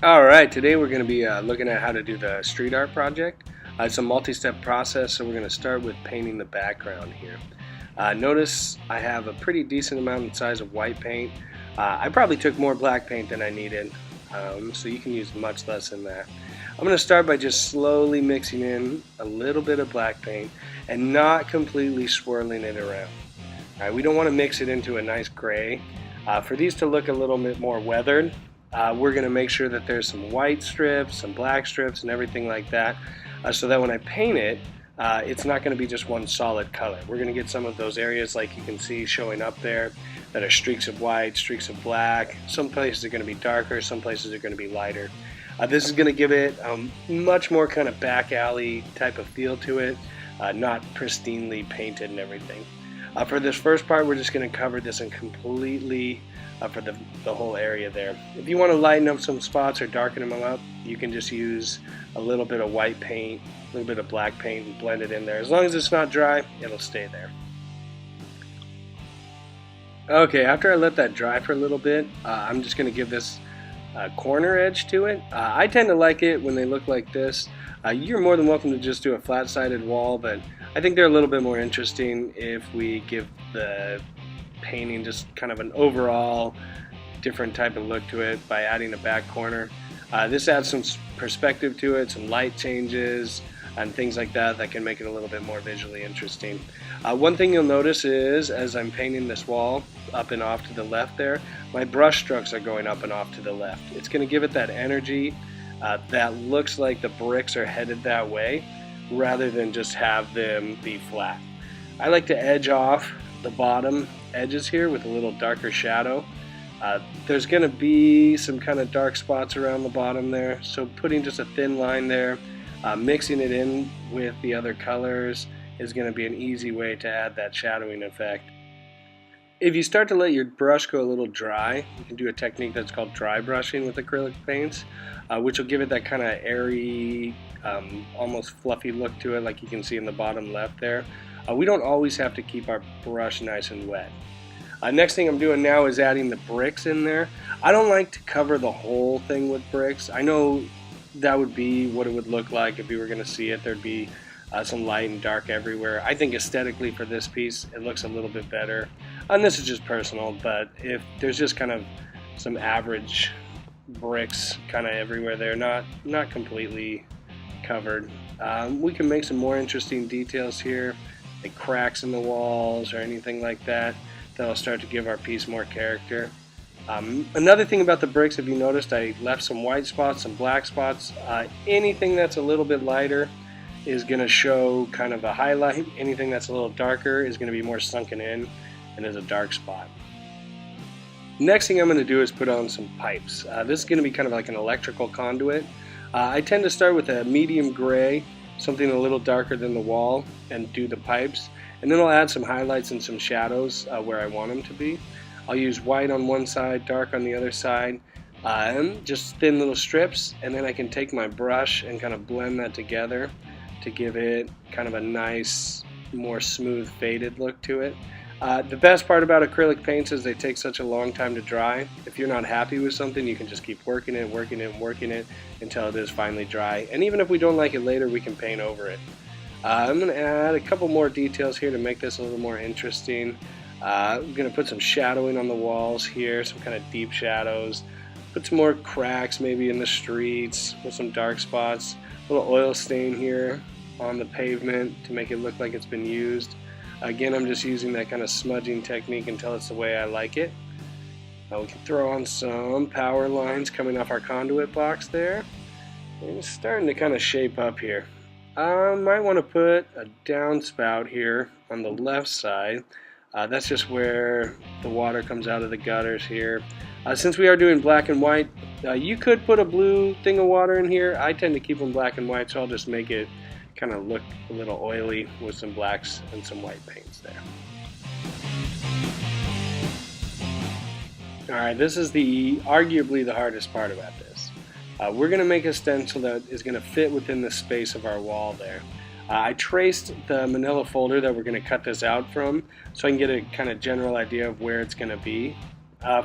Alright, today we're going to be looking at how to do the street art project. It's a multi-step process, so we're going to start with painting the background here. Notice I have a pretty decent amount in size of white paint. I probably took more black paint than I needed, so you can use much less than that. I'm going to start by just slowly mixing in a little bit of black paint and not completely swirling it around. Alright, we don't want to mix it into a nice gray. For these to look a little bit more weathered, we're going to make sure that there's some white strips, some black strips, and everything like that, so that when I paint it, it's not going to be just one solid color. We're going to get some of those areas like you can see showing up there that are streaks of white, streaks of black. Some places are going to be darker, some places are going to be lighter. This is going to give it much more kind of back alley type of feel to it, not pristinely painted and everything. For this first part, we're just going to cover this in completely for the whole area there. If you want to lighten up some spots or darken them up, you can just use a little bit of white paint, a little bit of black paint, and blend it in there. As long as it's not dry, it'll stay there. Okay, after I let that dry for a little bit, I'm just going to give this corner edge to it. I tend to like it when they look like this. You're more than welcome to just do a flat-sided wall, but I think they're a little bit more interesting if we give the painting just kind of an overall different type of look to it by adding a back corner. This adds some perspective to it, some light changes and things like that that can make it a little bit more visually interesting. One thing you'll notice is as I'm painting this wall up and off to the left there, my brush strokes are going up and off to the left. It's going to give it that energy that looks like the bricks are headed that way rather than just have them be flat. I like to edge off the bottom edges here with a little darker shadow. There's going to be some kind of dark spots around the bottom there, so putting just a thin line there, mixing it in with the other colors is going to be an easy way to add that shadowing effect. If you start to let your brush go a little dry, you can do a technique that's called dry brushing with acrylic paints, which will give it that kind of airy, almost fluffy look to it like you can see in the bottom left there. We don't always have to keep our brush nice and wet. Next thing I'm doing now is adding the bricks in there. I don't like to cover the whole thing with bricks. I know that would be what it would look like if you were going to see it. There'd be some light and dark everywhere. I think aesthetically for this piece it looks a little bit better. And this is just personal, but if there's just kind of some average bricks kind of everywhere there, not completely covered, we can make some more interesting details here, like cracks in the walls or anything like that. That'll start to give our piece more character. Another thing about the bricks, if you noticed, I left some white spots, some black spots. Anything that's a little bit lighter is going to show kind of a highlight. Anything that's a little darker is going to be more sunken in and is a dark spot. Next thing I'm going to do is put on some pipes. This is going to be kind of like an electrical conduit. I tend to start with a medium gray, something a little darker than the wall, and do the pipes. And then I'll add some highlights and some shadows where I want them to be. I'll use white on one side, dark on the other side, just thin little strips, and then I can take my brush and kind of blend that together to give it kind of a nice, more smooth, faded look to it. The best part about acrylic paints is they take such a long time to dry. If you're not happy with something, you can just keep working it until it is finally dry. And even if we don't like it later, we can paint over it. I'm going to add a couple more details here to make this a little more interesting. I'm going to put some shadowing on the walls here, some kind of deep shadows. Put some more cracks maybe in the streets with some dark spots. A little oil stain here on the pavement to make it look like it's been used. Again, I'm just using that kind of smudging technique until it's the way I like it. We can throw on some power lines coming off our conduit box there. And it's starting to kind of shape up here. Might want to put a downspout here on the left side. That's just where the water comes out of the gutters here. Since we are doing black and white, you could put a blue thing of water in here. I tend to keep them black and white, so I'll just make it kind of look a little oily with some blacks and some white paints there. Alright, this is arguably the hardest part about this. We're going to make a stencil that is going to fit within the space of our wall there. I traced the manila folder that we're going to cut this out from so I can get a kind of general idea of where it's going to be.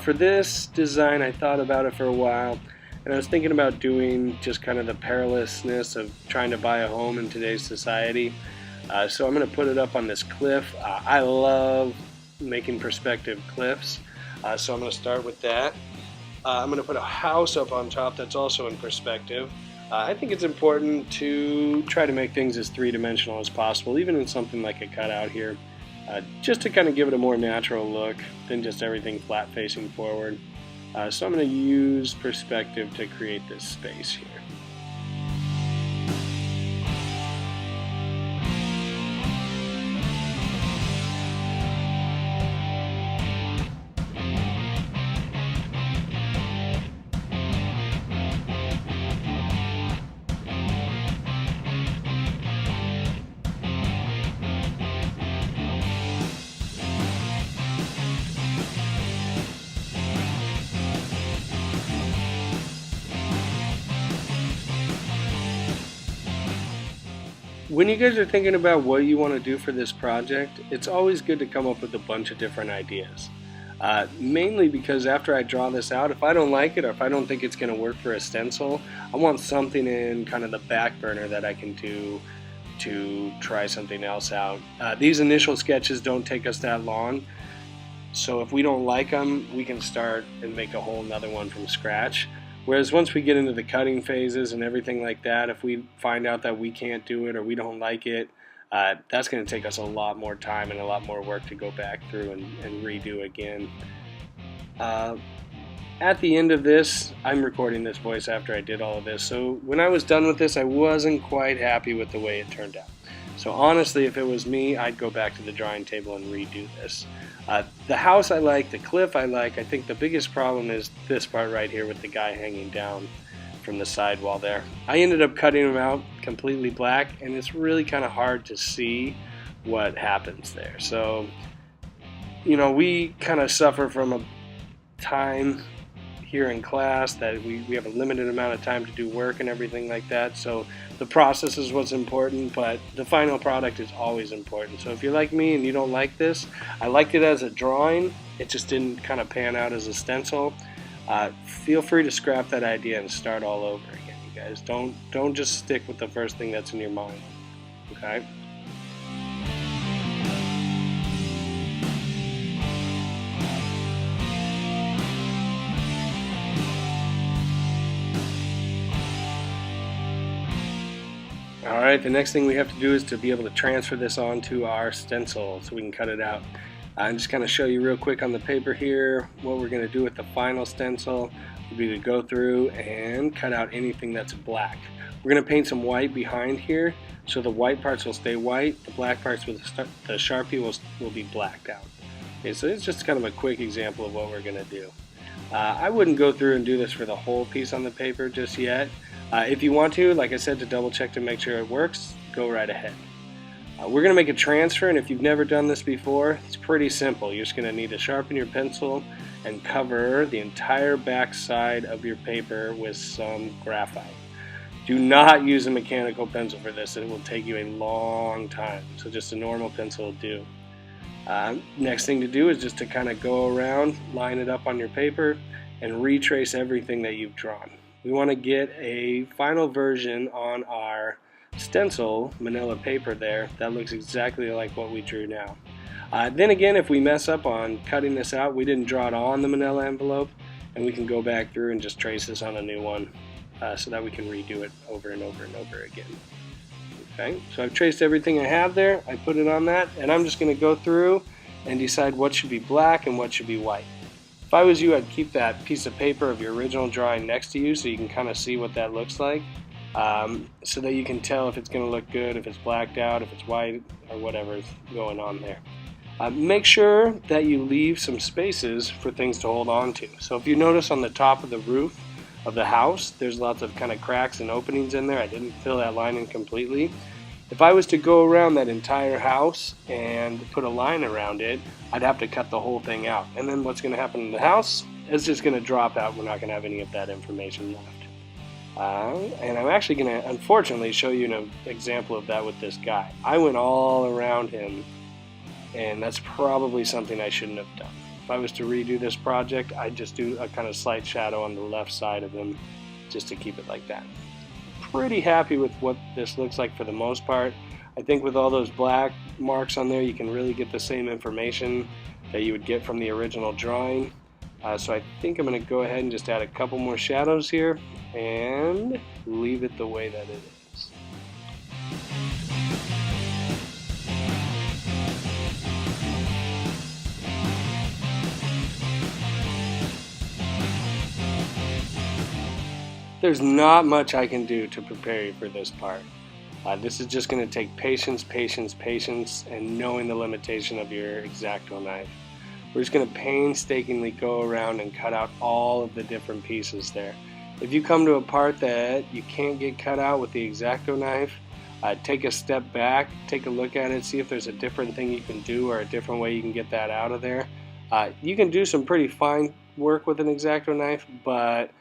For this design, I thought about it for a while. and I was thinking about doing just kind of the perilousness of trying to buy a home in today's society. So I'm going to put it up on this cliff. I love making perspective cliffs, so I'm going to start with that. I'm going to put a house up on top that's also in perspective. I think it's important to try to make things as three-dimensional as possible, even in something like a cutout here, just to kind of give it a more natural look than just everything flat facing forward. So I'm going to use perspective to create this space here. When you guys are thinking about what you want to do for this project, it's always good to come up with a bunch of different ideas. Mainly because after I draw this out, if I don't like it or if I don't think it's going to work for a stencil, I want something in kind of the back burner that I can do to try something else out. These initial sketches don't take us that long, so if we don't like them, we can start and make a whole nother one from scratch. Whereas once we get into the cutting phases and everything like that, if we find out that we can't do it or we don't like it, that's going to take us a lot more time and a lot more work to go back through and redo again. At the end of this, I'm recording this voice after I did all of this, so when I was done with this, I wasn't quite happy with the way it turned out. So honestly, if it was me, I'd go back to the drawing table and redo this. The house I like, the cliff I like. I think the biggest problem is this part right here with the guy hanging down from the sidewall there. I ended up cutting him out completely black, and it's really kind of hard to see what happens there. So, you know, we kind of suffer from a time here in class that we have a limited amount of time to do work and everything like that, so the process is what's important, but the final product is always important. So if you're like me and you don't like this, I liked it as a drawing, it just didn't kind of pan out as a stencil, feel free to scrap that idea and start all over again, you guys. Don't just stick with the first thing that's in your mind, okay? Alright, the next thing we have to do is to be able to transfer this onto our stencil so we can cut it out. I'm just going to show you real quick on the paper here what we're going to do with the final stencil. Would be to go through and cut out anything that's black. We're going to paint some white behind here, so the white parts will stay white, the black parts with the Sharpie will be blacked out. Okay, so it's just kind of a quick example of what we're going to do. I wouldn't go through and do this for the whole piece on the paper just yet. If you want to, like I said, to double check to make sure it works, go right ahead. We're going to make a transfer, and if you've never done this before, it's pretty simple. You're just going to need to sharpen your pencil and cover the entire back side of your paper with some graphite. Do not use a mechanical pencil for this. It will take you a long time, so just a normal pencil will do. Next thing to do is just to kind of go around, line it up on your paper, and retrace everything that you've drawn. We want to get a final version on our stencil manila paper there that looks exactly like what we drew now. Then again, if we mess up on cutting this out, we didn't draw it on the manila envelope, and we can go back through and just trace this on a new one so that we can redo it over and over and over again. Okay, so I've traced everything I have there, I put it on that, and I'm just going to go through and decide what should be black and what should be white. If I was you, I'd keep that piece of paper of your original drawing next to you so you can kind of see what that looks like, so that you can tell if it's going to look good, if it's blacked out, if it's white, or whatever's going on there. Make sure that you leave some spaces for things to hold on to. So if you notice on the top of the roof of the house, there's lots of kind of cracks and openings in there. I didn't fill that line in completely. If I was to go around that entire house and put a line around it, I'd have to cut the whole thing out. And then what's going to happen in the house is just going to drop out. We're not going to have any of that information left. And I'm actually going to, unfortunately, show you an example of that with this guy. I went all around him, and that's probably something I shouldn't have done. If I was to redo this project, I'd just do a kind of slight shadow on the left side of him just to keep it like that. Pretty happy with what this looks like for the most part. I think with all those black marks on there, you can really get the same information that you would get from the original drawing. So I think I'm going to go ahead and just add a couple more shadows here and leave it the way that it is. There's not much I can do to prepare you for this part. This is just going to take patience, patience, patience, and knowing the limitation of your X-Acto knife. We're just going to painstakingly go around and cut out all of the different pieces there. If you come to a part that you can't get cut out with the X-Acto knife, take a step back, take a look at it, see if there's a different thing you can do or a different way you can get that out of there. You can do some pretty fine work with an X-Acto knife, but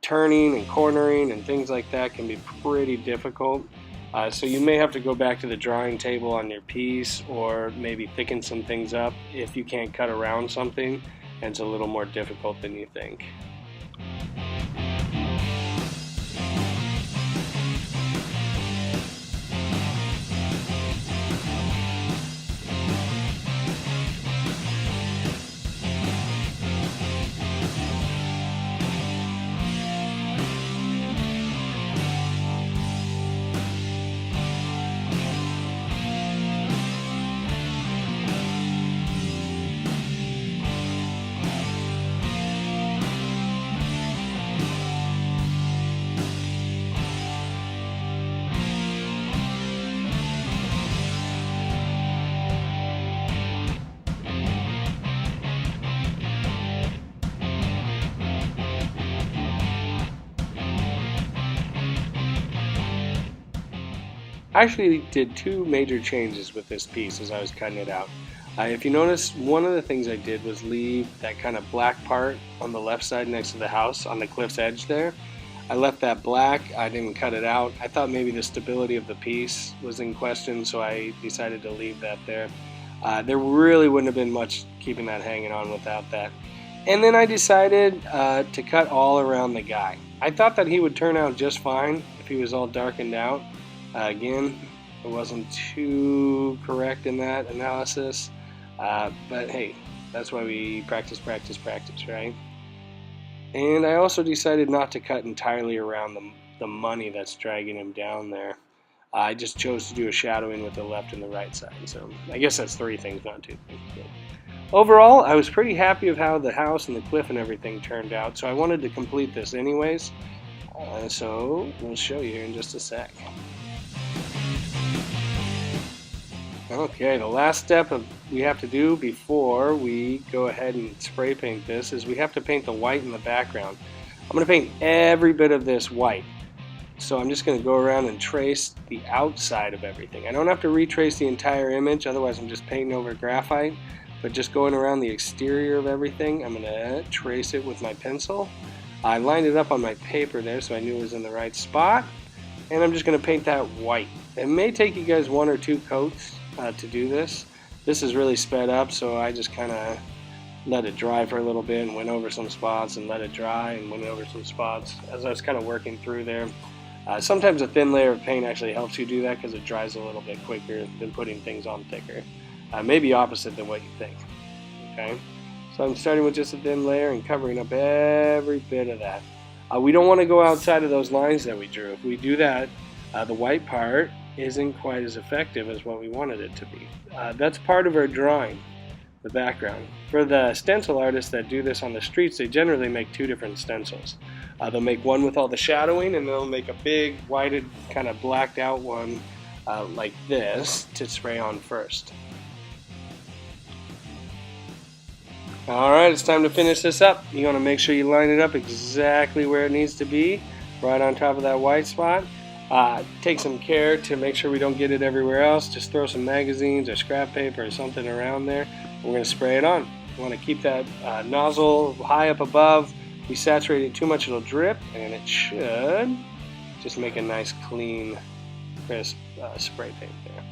turning and cornering and things like that can be pretty difficult. So you may have to go back to the drawing table on your piece, or maybe thicken some things up if you can't cut around something and it's a little more difficult than you think. I actually did two major changes with this piece as I was cutting it out. If you notice, one of the things I did was leave that kind of black part on the left side next to the house on the cliff's edge there. I left that black, I didn't cut it out. I thought maybe the stability of the piece was in question, so I decided to leave that there. There really wouldn't have been much keeping that hanging on without that. And then I decided to cut all around the guy. I thought that he would turn out just fine if he was all darkened out. Again, I wasn't too correct in that analysis, but hey, that's why we practice, practice, practice, right? And I also decided not to cut entirely around the money that's dragging him down there. I just chose to do a shadowing with the left and the right side, so I guess that's three things, not two things. But overall, I was pretty happy with how the house and the cliff and everything turned out, so I wanted to complete this anyways, so we'll show you here in just a sec. Okay, the last step we have to do before we go ahead and spray paint this is we have to paint the white in the background. I'm going to paint every bit of this white. So I'm just going to go around and trace the outside of everything. I don't have to retrace the entire image, otherwise I'm just painting over graphite. But just going around the exterior of everything, I'm going to trace it with my pencil. I lined it up on my paper there so I knew it was in the right spot. And I'm just going to paint that white. It may take you guys one or two coats to do this. This is really sped up, so I just kind of let it dry for a little bit and went over some spots and let it dry and went over some spots as I was kind of working through there. Sometimes a thin layer of paint actually helps you do that because it dries a little bit quicker than putting things on thicker. Maybe opposite than what you think. Okay, so I'm starting with just a thin layer and covering up every bit of that. We don't want to go outside of those lines that we drew. If we do that, the white part isn't quite as effective as what we wanted it to be. That's part of our drawing, the background. For the stencil artists that do this on the streets, they generally make two different stencils. They'll make one with all the shadowing, and they'll make a big whited kind of blacked out one like this to spray on first. Alright, it's time to finish this up. You want to make sure you line it up exactly where it needs to be, right on top of that white spot. Take some care to make sure we don't get it everywhere else. Just throw some magazines or scrap paper or something around there. We're going to spray it on. You want to keep that nozzle high up above. If you saturate it too much, it'll drip, and it should just make a nice, clean, crisp spray paint there.